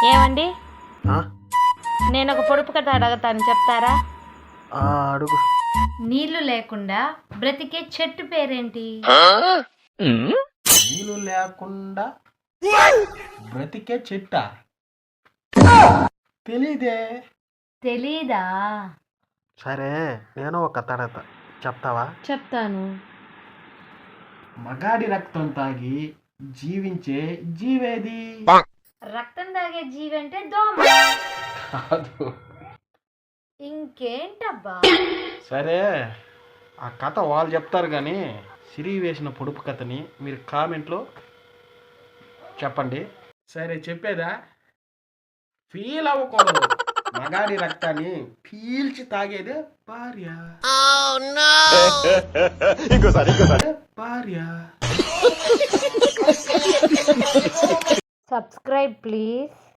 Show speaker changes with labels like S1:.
S1: ఏమండి,
S2: ఆ?
S1: నేను ఒక పొడుపు కథ అడగతాను, చెప్తారా?
S2: అడుగు.
S1: నీళ్లు లేకుండా బ్రతికే చెట్టు పేరేంటి?
S2: నీళ్ళు లేకుండా బ్రతికే చెట్ట తెలీదే.
S1: తెలీదా?
S2: సరే, నేను ఒక తడత చెప్తావా?
S1: చెప్తాను.
S2: మగాడి రక్తం తాగి జీవించే జీవేది?
S1: రక్తం తాగే జీవి అంటే దోమ.
S2: కాదు.
S1: ఇంకేంటబ్బా?
S2: సరే, ఆ కథ వాళ్ళు చెప్తారు కానీ సిరి వేసిన పొడుపు కథని మీరు కామెంట్లో చెప్పండి. సరే, చెప్పేదా? ఫీల్ అవ్వకూడదు. మగాడి రక్తాన్ని పీల్చి తాగేదే భార్య. భార్య.
S1: Subscribe please.